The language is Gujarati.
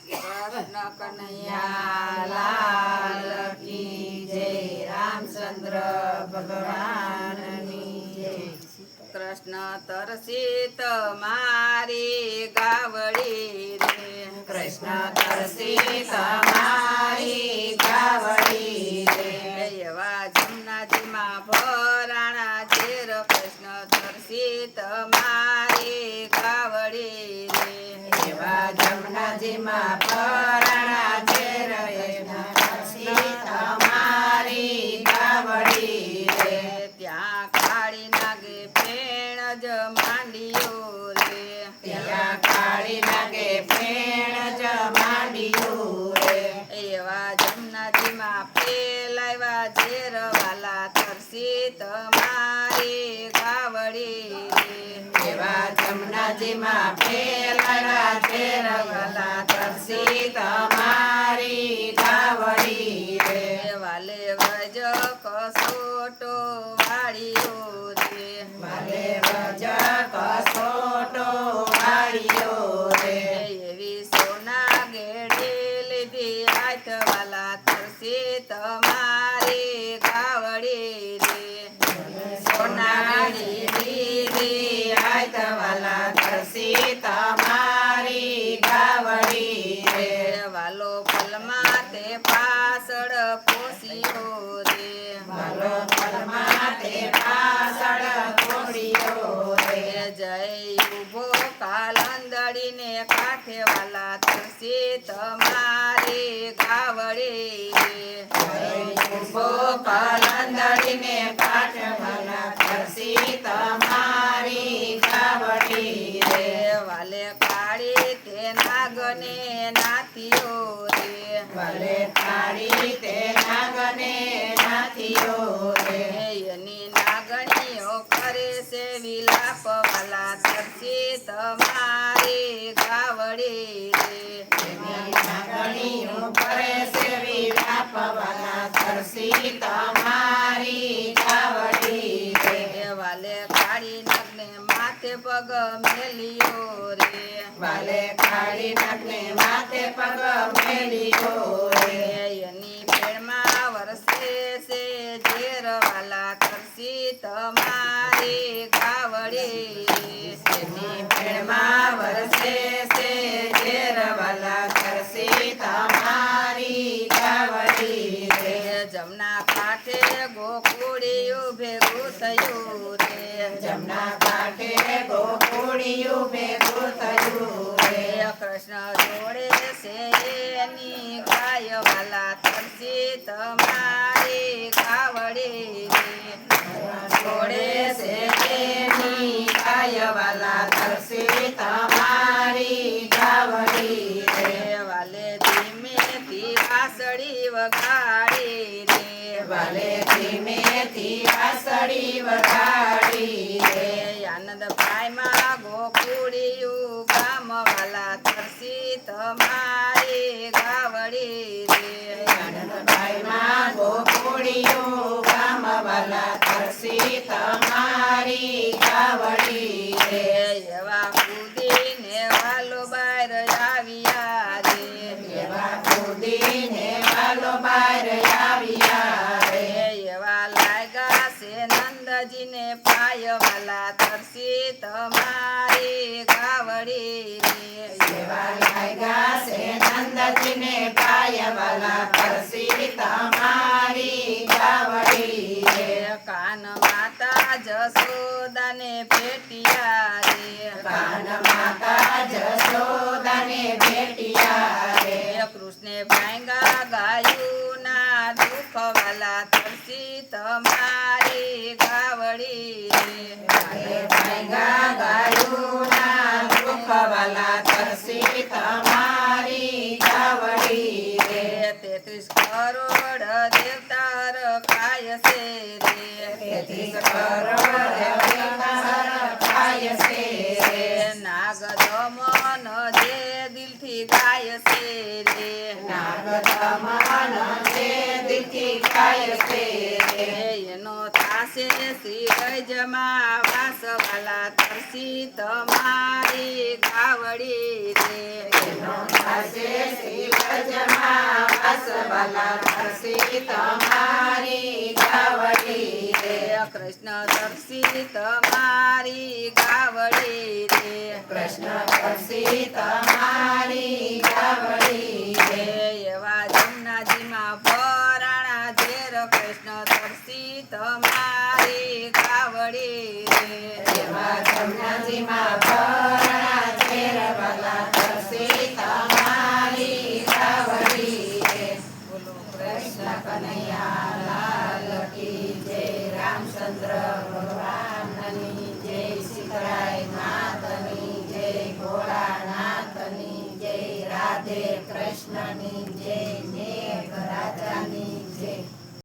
कृष्ण कन्हैया लाल की जय। रामचंद्र भगवान की जय। कृष्ण तरसी मारी गावड़ी रे। कृष्ण तरसी मारी गावड़ी रे। एवा जमुनाजी मां भराणा चेर। कृष्ण तरसी मारी गावड़ी रे। एवा जमुनाजी मां भराणा चेर। कृष्ण तरसी मारी गावड़ी रे। ત્યાં કાળી નાગે ફેણ જ માંડ્યો રે। ત્યાં કાળી નાગે ફેણ જ માંડ્યો રે। એવા જમનાજીમાં પેલાવ્યા ઝેર વાલા તરસી તમારી ગાવડી રે। એવા જમનાજીમાં પેલાવ્યા ઝેર વાલા તરસી તમારી ગાવડી રે। વાલે વજ કસોટો વાળ્યો રે। વાલે વજ કસોટો વાળ્યો રે। એવી સોના ગેડી લીધી હાથ વાલા તરસી તમારી ગાવડી રે। સોના ગેડી લીધી હાથ વાલા તરસી તમારી ગાવડી રે। વાલો પલમાં તે પાછળ પોસ્યો રે। વાલો પલમાં તે પાછળ પોસ્યો રે। જય ઉભો કાલંદડીને કાંઠે વાલા તરસી તમારી ગાવડી રે। જય ઉભો કાલંદડીને કાંઠે વાલા તરસી તમારી ગાવડી રે। વાલે કાળી તે નાગને નાથીઓ રે। વાલે કાળી તે નાગને નાથીઓ રે। એની નાગણીઓ કરે છે વિલાપ વાલા તરસી તમારી ગાવડી રે। એની નાગણીઓ કરે છે વિલાપ વાલા તરસી તમારી ગાવડી રે। વાલે કાળી નાગને માથે પગ મેલ્યો રે। વાલે કાળી નાગને માથે પગ મેલ્યો રે। એની પેડમાં વરસે છે ઝેર વાલા તરસી તમારી ગાવડી રે। એની પેડમાં વરસે છે ઝેર વાલા તરસી તમારી ગાવડી રે। જમના કાંઠે ગોકુળિયું ભેગું થયું રે। જમના કાંઠે ગોકુળિયું ભેગું થયું રે। કૃષ્ણ જોડે છે એની ગાય વાલા તરસી તમારી ગાવડી રે। જોડે છે એની ગાય વાલા તરસી તમારી ગાવડી રે। વાલે ધીમેથી વાસળી વગાડી રે। વાલે ધીમેથી વાસળી વગાડી રે। આનંદ ભાઈમાં ગોકુળિયું ગામ વાલા તરસી તમારી ગાવડી રે। આનંદ ભાઈમાં ગોકુળિયું ગામ વાલા તરસી તમારી ગાવડી રે। એવા કૂદીને વાલો બહાર આવ્યા રે। એવા કૂદીને વાલો બહાર આવ્યા રે। એવા લાગ્યા છે નંદજીને પાય વાલા તરસી તમારી ગાવડી રે। એવા લાગ્યા છે નંદજીને પાય વાલા તરસી તમારી ગાવડી રે। કાન માતા જશોદાને ભેટિયા રે। કાન માતા જશોદાને ભેટિયા રે। કૃષ્ણે ભાંગા ગાયું ના દુઃખ વાલા તરસી તમારી ગાવડી રે। ભાંગા ગાયું ના દુઃખ વાલા તરસી તમારી ગાવડી રે। 33 કરોડ દેવતા રખાય છે રે। 33 કરોડ દેવતા રખાય છે રે। નાગ દમન જે દિલથી ગાય છે રે। નાગ દમન જે દિલથી ગાય છે રે। એનો થાશે શ્રી ગજમાં વાસ વાલા તરસી તમારી ગાવડી રે। એનો વસે શ્રીવ્રજમાં વાસ વાલા તરસી તમારી ગાવડી રે કૃષ્ણ તરસી તમારી ગાવડી રે કૃષ્ણ તરસી તમારી ગાવડી રે એવા જમનાજીમાં પરાણા ઝેર કૃષ્ણ તરસી તમારી ગાવડી રે એવા જમનાજીમાં પરાણા ઝેર વાલા તરસી તમારી ગાવડી રે બોલો કૃષ્ણ કનૈયા લાલ કી જય રામચંદ્ર